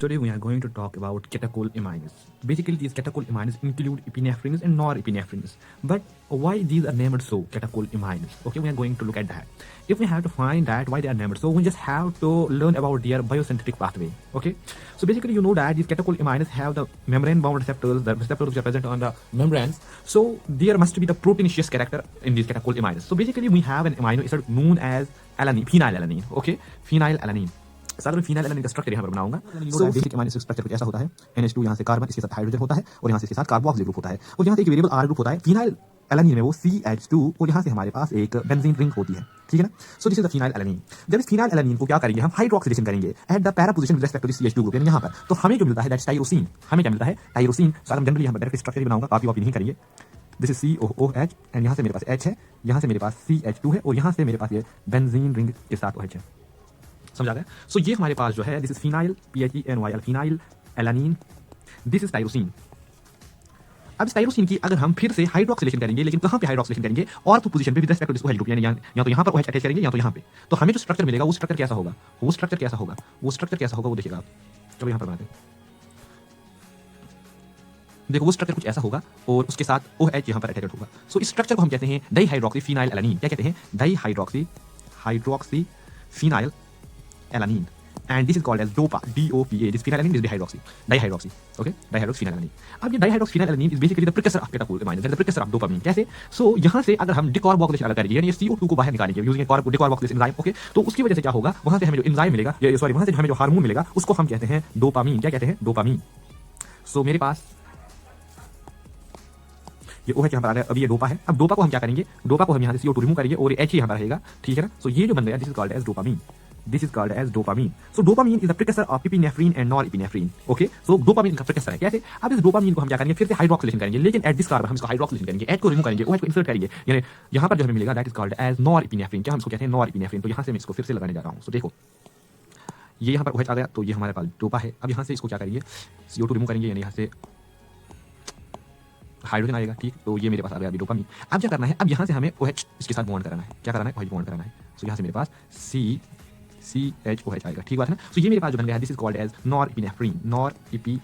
Today we are going to talk about catecholamines. Basically, these catecholamines include epinephrines and norepinephrines. But why these are named so, catecholamines? Okay, we are going to look at that. If we have to find that why they are named so, we just have to learn about their biosynthetic pathway. Okay, so basically you know that these catecholamines have the membrane-bound receptors, the receptors which are present on the membranes. So there must be the proteinaceous character in these catecholamines. So basically we have an amino acid known as alanine, phenylalanine. Okay, phenylalanine. Sir मैं phenyl alanine का structure यहाँ पर बनाऊंगा। So basic amino acid structure कुछ ऐसा होता है, NH2 यहाँ से कार्बन, इसके साथ हाइड्रोजन होता है और यहाँ से इसके साथ कार्बोक्सिल ग्रुप होता है और यहाँ से एक वेरिएबल R ग्रुप होता है। फिनाइल एलानिन में वो CH2 और यहाँ से हमारे पास एक बेंजीन रिंग होती है, ठीक है ना। So this is the phenyl alanine. जब इस फिनाइल एलानिन को क्या करेंगे हम हाइड्रोक्सिलेशन करेंगे at the para position with respect to the CH2 group, यानी यहाँ पर तो हमें जो मिलता है दैट्स टाइरोसिन। हमें क्या मिलता है? टाइरोसिन। सर हम जनरली यहाँ पर डायरेक्ट स्ट्रक्चर ही बनाऊंगा, कॉपी नहीं करिए। दिस इज COOH एंड यहाँ से मेरे पास H है, यहाँ से मेरे पास CH2 है और यहाँ से मेरे पास ये बेंजीन रिंग के साथ OH है। समझ आ गया? सो ये हमारे पास जो है this is phenyl PHENYL phenyl alanine, this is tyrosine. अब इस टाइरोसिन की अगर हम फिर से हाइड्रोक्सिलेशन करेंगे, लेकिन कहां पे हाइड्रोक्सिलेशन करेंगे? ऑर्थो पोजीशन पे with respect to this OH group, यानी या तो यहां पर OH अटैच करेंगे या तो यहां पे, तो हमें जो स्ट्रक्चर मिलेगा वो स्ट्रक्चर कैसा होगा? वो स्ट्रक्चर कैसा होगा वो देखिएगा आप। चलो यहां पर बनाते हैं। देखो वो स्ट्रक्चर कुछ ऐसा होगा और उसके साथ OH यहां पर अटैच होगा। सो इस स्ट्रक्चर को हम कहते हैं डाइहाइड्रोक्सी फिनाइल एलानिन। क्या कहते हैं? Hydroxy phenyl alanine, and this is called as DOPA, DOPA. This phenylalanine is dihydroxy, okay, dihydroxyphenylalanine. अब ये dihydroxyphenylalanine is basically the precursor of catecholamines, that is the precursor of dopamine. कैसे? So यहाँ से अगर हम decarboxylation अलग करेंगे, यानी ये CO2 को बाहर निकालेंगे using decarboxylation enzyme, okay, तो उसकी वजह से क्या होगा? वहाँ से हमें जो एंजाइम मिलेगा, वहाँ से हमें जो हार्मोन मिलेगा, उसको हम कहते हैं डोपामीन। क्या कहते हैं? डोपामीन। सो मेरे पास ये OH यहाँ पर आ गया, अब ये डोपा है। अब डोपा को हम क्या करेंगे? डोपा को हम यहाँ से CO2 रिमूव करेंगे और H यहाँ पर रहेगा, ठीक है ना। सो ये जो बन गया this is called as dopamine. This is called as dopamine. So dopamine is the precursor of epinephrine and norepinephrine. Okay? So dopamine का precursor है। कैसे? अब इस dopamine को हम क्या करेंगे? फिर से हाइड्रोक्सिलेशन करेंगे, लेकिन एट दिस कार्बन हम इसको हाइड्रोक्सिलेशन करेंगे, H को रिमूव करेंगे, OH को इंसर्ट करेंगे, यानी यहाँ पर जो हमें मिलेगा that is called as norepinephrine. क्या हम इसको कहते हैं? नॉरएपिनेफ्रिन। तो यहाँ से मैं इसको फिर से लगाने जा रहा हूँ। सो देखो ये यहाँ पर OH आ गया, तो ये हमारे पास डोपा है। अब यहाँ से इसको क्या करेंगे? CO2 रिमूव करेंगे, यानी यहाँ से हाइड्रोजन आएगा, ठीक। तो ये मेरे पास आ गया अभी डोपामीन। अब क्या करना है? अब यहाँ से हमें OH इसके साथ बॉन्ड कराना है। क्या कराना है? OH बॉन्ड कराना है। सो यहाँ से मेरे पास CHOH आएगा, ठीक बात है ना। सो ये मेरे पास जो बन गया है this is called as norepinephrine. Norepinephrine.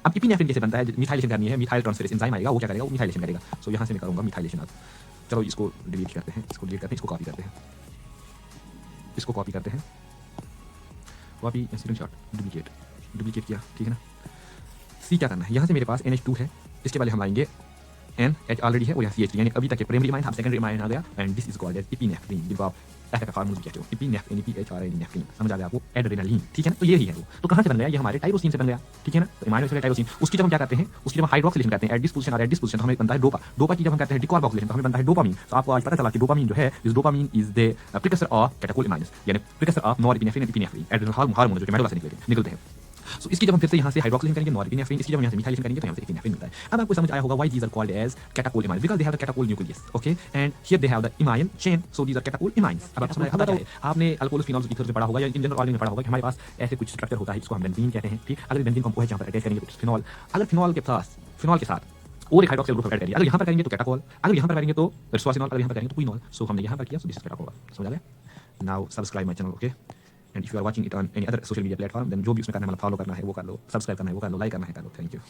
अब एपिनेफ्रिन कैसे बनता है? मिथाइलेशन करनी है, मिथाइल ट्रांसफेरेज एंजाइम आएगा, वो क्या करेगा? वो मिथाइलेशन करेगा। सो यहाँ से मैं करूंगा मिथाइलेशन। अब चलो इसको डिलीट करते हैं, इसको इसको कॉपी करते हैं, इसको कॉपी करते हैं, कॉपी स्क्रीनशॉट, डुप्लीकेट किया, ठीक है ना। सी क्या करना है? यहाँ से मेरे पास NH2 है, इसके पहले हम लाएंगे NH ऑलरेडी है और यहाँ CH3, यानी अभी तक प्राइमरी अमाइन, अब सेकेंडरी अमाइन आ गया। And this is called as epinephrine, जिनको आप FF फार्मूला कहते हो, एपिनेफ्रिन, PHRINेफ्रिन। समझ आ गया आपको? एड्रेनालिन, ठीक है ना। तो ये ही है वो। तो कहाँ से बन गया? ये हमारे टाइरोसिन से बन गया, ठीक है ना। तो अमाइनो एसिड टाइरोसिन, उसकी जब हम क्या करते हैं? उसकी जब हम हाइड्रोक्सिलेशन करते हैं एट दिस पोजीशन तो हमें बनता है डोपा। डोपा की जब हम करते हैं डिकार्बोक्सिलेशन तो हमें बनता है डोपामीन। तो आपको आज पता चला कि डोपामीन जो है, इस dopamine is the precursor of catecholamines, यानी precursor of norepinephrine and epinephrine, adrenal hormone जो मेडुला से निकलते हैं। सो इसकी जब हम फिर से यहाँ से हाइड्रोक्सिलेशन करेंगे नॉरएपिनेफ्रिन, इसकी जब हम यहाँ से मिथाइलेशन करेंगे तो यहाँ से एपिनेफ्रिन मिलता है। अब आपको समझ आया होगा why these are called as catecholamines, because they have the catechol nucleus, okay, and here they have the amine chain, so these are catecholamines. अब आपको समझ आया होगा, आपने अल्कोहल फिनॉल्स ईथर से पढ़ा होगा या इन जनरल ऑर्गेनिक में पढ़ा होगा कि हमारे पास ऐसे कुछ स्ट्रक्चर होता है जिसको हम बेंजीन कहते हैं, ठीक। अगर बेंजीन को हम OH यहाँ पर अटैच करेंगे तो फिनॉल, अगर फिनॉल के साथ और एक हाइड्रोक्सिल ग्रुप ऐड करेंगे, अगर यहाँ पर करेंगे तो कैटाकोल, अगर यहाँ पर करेंगे तो रिसोसिनॉल, अगर यहाँ पर करेंगे तो क्विनॉल। सो हमने यहाँ पर किया, सो दिस इज कैटाकोल। समझ आ गया? Now subscribe my channel, okay, and if you are watching it on any other social media platform, then जो भी उसमें करना है, मतलब फॉलो करना है वो कर लो, सब्सक्राइब करना है वो कर लो, लाइक करना है कर लो। Thank you.